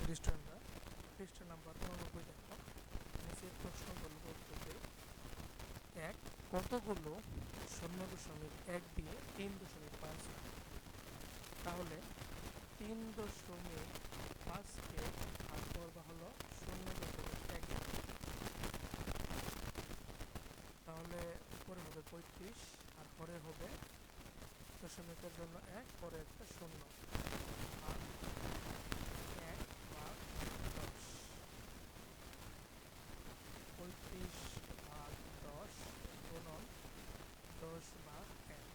শিক্ষার্থী স্টুডেন্টরা, পৃষ্ঠা নাম্বার 89 দেখো। নিচের প্রশ্নগুলো উত্তর দেয়। 1. কতগুলো 0.1 দিয়ে 3.5 হয়? তাহলে 3.5কে ভাগ করবা হলো 0.1 দিয়ে। তাহলে উপরে হবে 35 আর পরে হবে দশমিকের জন্য 1, পরে একটা 0 আর 1 ভাগ 10। 35 ভাগ 10 গুণন 10 ভাগ 1।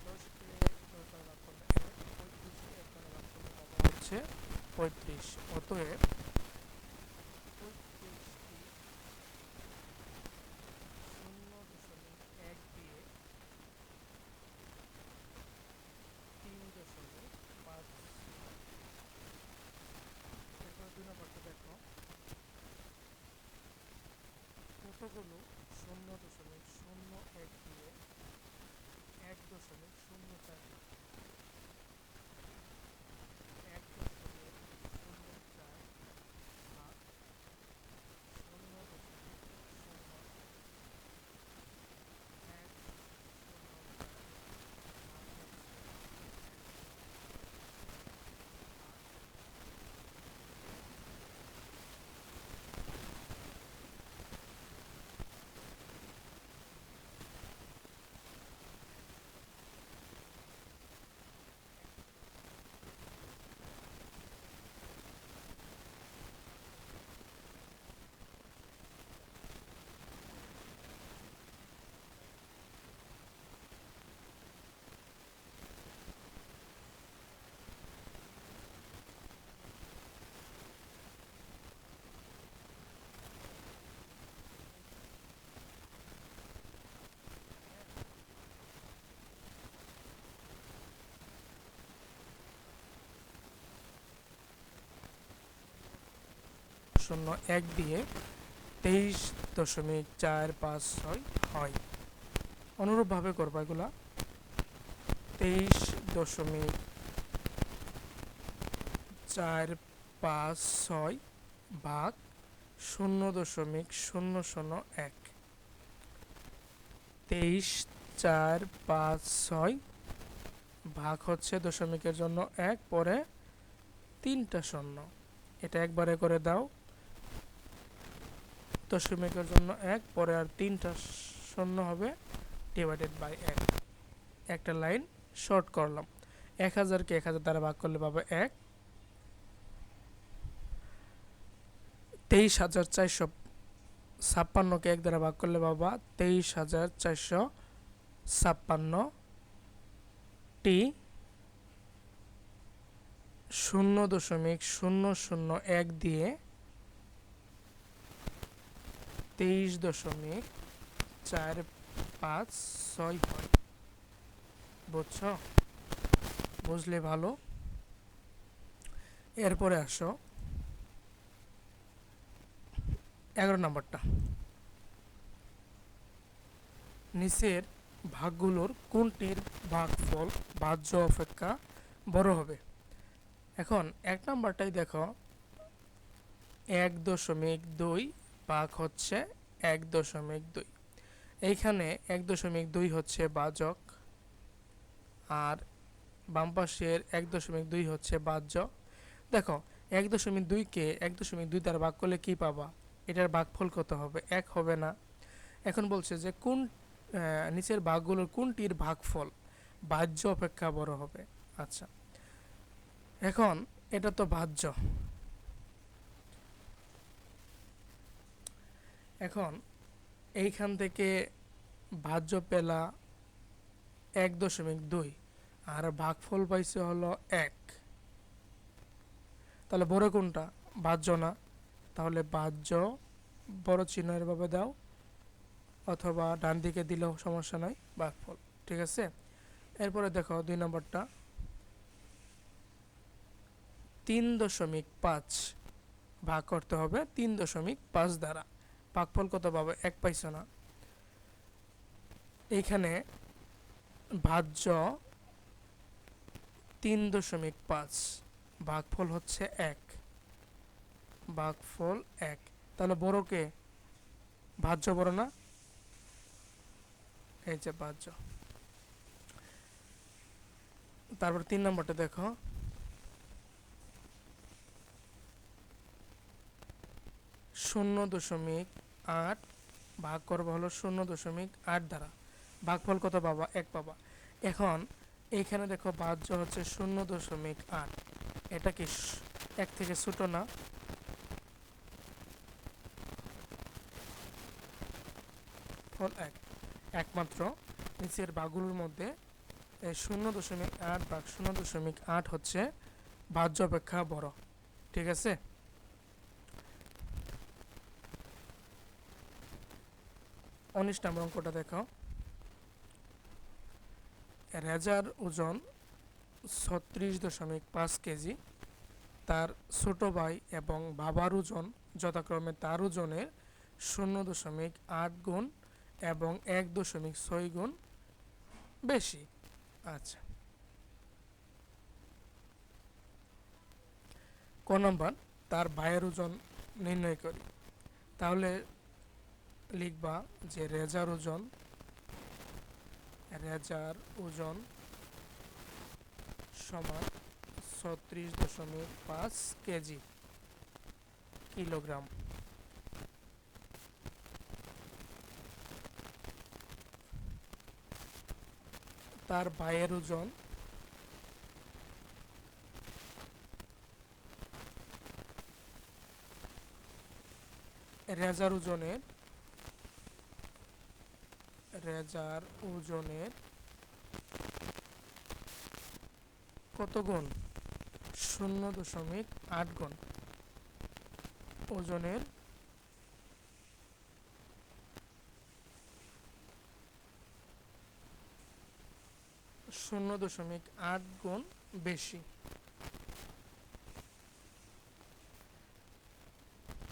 10কে 10 দ্বারা ভাগ করলে 1, 35কে 1 দ্বারা ভাগ করলে পাবো হচ্ছে 35। অতএব 35টি 0.1 দিয়ে 3.5। এরপর 2 নম্বরটা দেখো। কতগুলো 0.01 দিয়ে 1.04 হয়? 1.04 ভাগ 0.1 দিয়ে 23.456 হয়। অনুরূপভাবে করবা এগুলা। 23.456 ভাগ 0.001। 23.456 ভাগ হচ্ছে দশমিকের জন্য 1, পরে 3টা শূন্য। এটা একবারে করে দাও। দশমিকের জন্য 1, পরে আর 3টা শূন্য হবে, ডিভাইডেড বাই 1। একটা লাইন শর্ট করলাম। 1000কে 1000 দ্বারা ভাগ করলে পাবে 1। 23,456কে 1 দ্বারা ভাগ করলে পাবা 23,456টি 0.001 দিয়ে 23.456 হয়। বুঝছো? বুঝলে ভালো। এরপরে আসো 11 নম্বরটা। নিচের ভাগগুলোর কোনটির ভাগফল ভাজ্য অপেক্ষা বড় হবে? এখন 1 নম্বরটাই দেখো। 1.2 ভাগ হচ্ছে 1.2। এইখানে 1.2 হচ্ছে ভাজক, আর বাম পাশের 1.2 হচ্ছে ভাজ্য। দেখো 1.2কে 1.2 দ্বারা ভাগ করলে কি পাবা? এটার ভাগফল কত হবে? 1 হবে না? এখন বলছে যে কোন নিচের ভাগগুলোর কোনটির ভাগফল ভাজ্য অপেক্ষা বড় হবে। আচ্ছা, এখন এটা তো ভাজ্য। এখন এইখান থেকে ভাজ্য পেলা 1.2 আর ভাগফল পাইছে হলো 1। তাহলে বড় কোনটা? ভাজ্য না? তাহলে ভাজ্য বড় চিহ্নের ভাবে দাও, অথবা ডান দিকে দিলেও সমস্যা নাই, ভাগফল। ঠিক আছে? এরপরে দেখো 2 নম্বরটা। 3.5 ভাগ করতে হবে 3.5 দ্বারা। ভাগফল কত পাবে? 1 পাইছো না? এইখানে ভাজ্য 3.5, ভাগফল হচ্ছে 1। ভাগফল 1। তাহলে বড়কে ভাজ্য বড় না, এই যে ভাজ্য। তারপর 3 নম্বরটা দেখো, 0.8 ভাগ করবো হলো 0.8 দ্বারা, ভাগফল কত পাবা? 1 পাবা। এখন এইখানে দেখো ভাজ্য হচ্ছে 0.8, এটা কি 1 থেকে ছোট না? ফল 1 একমাত্র নিচের ভাগগুলোর মধ্যে 0.8 ভাগ 0.8 হচ্ছে ভাজ্য অপেক্ষা বড়। ঠিক আছে? উনিশ নম্বর অঙ্কটা দেখো, রেজার ওজন 36.5 কেজি, তার ছোট ভাই এবং বাবার ওজন যথাক্রমে তার ওজনের 0.8 গুণ এবং 1.6 গুণ বেশি। আচ্ছা, ক নম্বর, তার ভাইয়ের ওজন নির্ণয় করি। তাহলে লিখবা যে রেজার ওজন সমান 36.5 কেজি কিলোগ্রাম। তার ভাইয়ের ওজন রেজার ওজনের কত গুণ? 0.8 গুণ। ওজনের 0.8 গুণ বেশি।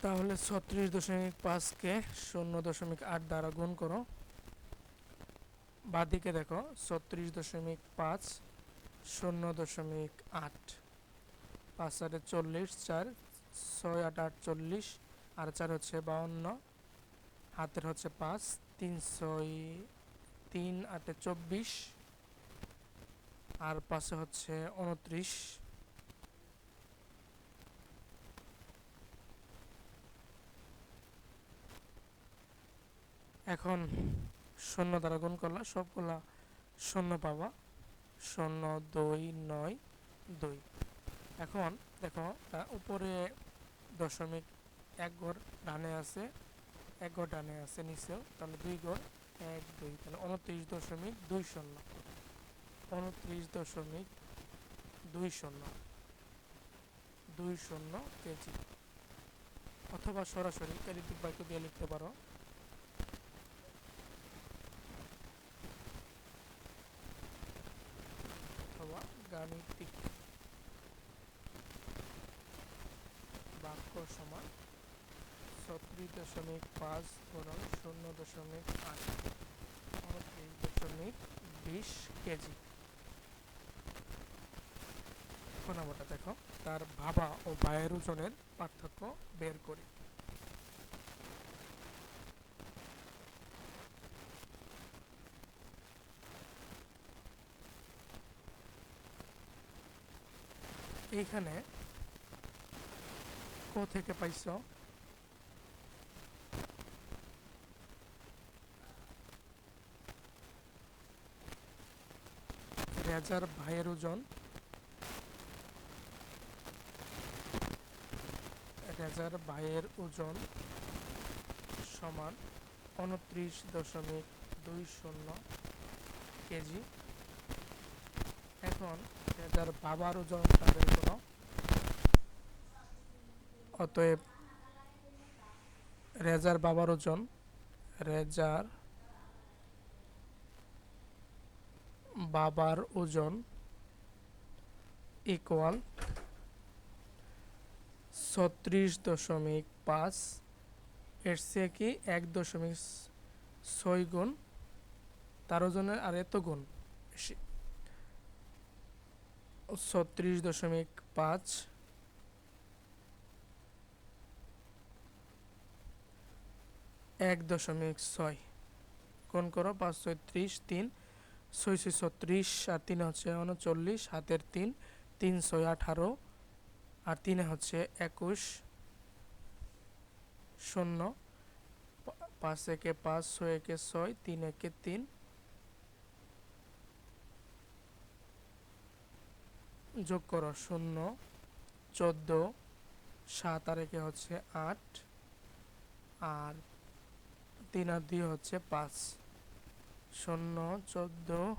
তাহলে 36.5 কে 0.8 দ্বারা গুণ করো। বাদিকে দেখো 36.5 0.8, 5 আর 40, 4 6 8 48 আর 4 হচ্ছে 52, হাতের হচ্ছে 5, 3 3 8 24 আর 5 হচ্ছে 29। এখন 0 দ্বারা গুণ করলে সবগুলা 0 পাবা, 0 2 9 2। এখন দেখো উপরে দশমিক 1 ঘর ডানে আছে, 1 ঘর ডানে আছে নিচেও, তাহলে 2 ঘর 1 2, তাহলে 29.20 29.20 কেজি। অথবা সরাসরি গাণিতিক বাক্য দিয়ে লিখতে পারো, অথবা গাণিতিক বাক্য সমান 36.5 গুণন 0.8 29.20 কেজি। এখন আমরা দেখো তার বাবা ও ভাইয়ের ওজনের পার্থক্য বের করি। এইখানে ক থেকে পাইছ, রেজার ভাইয়ের ওজন সমান 29.20 কেজি। এখন রেজার বাবার ওজনটা বের করো। অতএব রেজার বাবার ওজন ইকুয়াল 36.5, এর চেয়ে কি 1.6 গুণ তার ওজনের আর এত গুণ বেশি। 36.5 1.6 কোণ করো 5 6 30 3 6 6 36 আর 3 হচ্ছে 39 হাতের 3 3 6 18 আর 3 হচ্ছে 21 শূন্য 5 একে 5 6 একে 6 3 একে 3 যোগ করো 0 14 7 আর একে হচ্ছে 8 আর 3 আর 2 হচ্ছে 5 0 14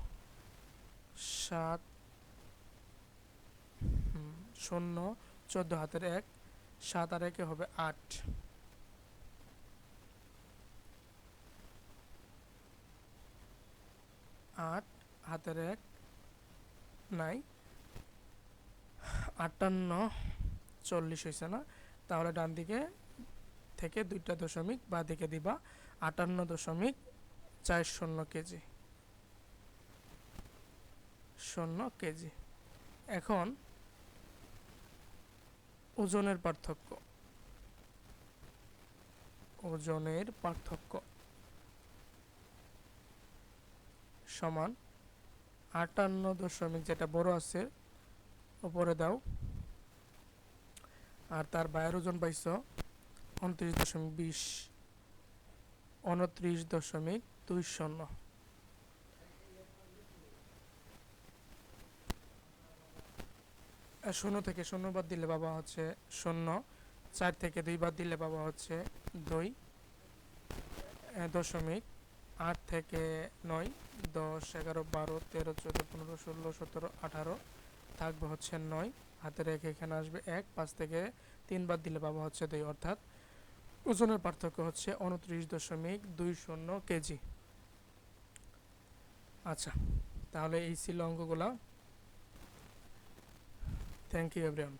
7 0 14 হাতের 1 7 আর একে হবে 8 8 হাতের 1 নাই 58 40 হয়েছে না, তাহলে ডান দিকে থেকে 2টা দশমিক বাঁ দিকে দিবা 58.40 কেজি 0 কেজি। এখন ওজনের পার্থক্য, ওজনের পার্থক্য সমান 58 যেটা বড় আছে উপরে দাও, আর তার বাইরের ওজন পাইছ 29.20 29.20 শূন্য থেকে 0 বাদ দিলে বাবা হচ্ছে 0, 4 থেকে 2 বাদ দিলে বাবা হচ্ছে 2, 8 থেকে 9 10 11 12 13 14 15 16 17 18 থাকবে হচ্ছে 9, হাতের রেখে এখানে আসবে 1, 5 থেকে 3 বাদ দিলে বাবা হচ্ছে 2, অর্থাৎ ওজনের পার্থক্য হচ্ছে 29.20 কেজি। আচ্ছা, তাহলে এই ছিল অঙ্কগুলা। Thank you everyone.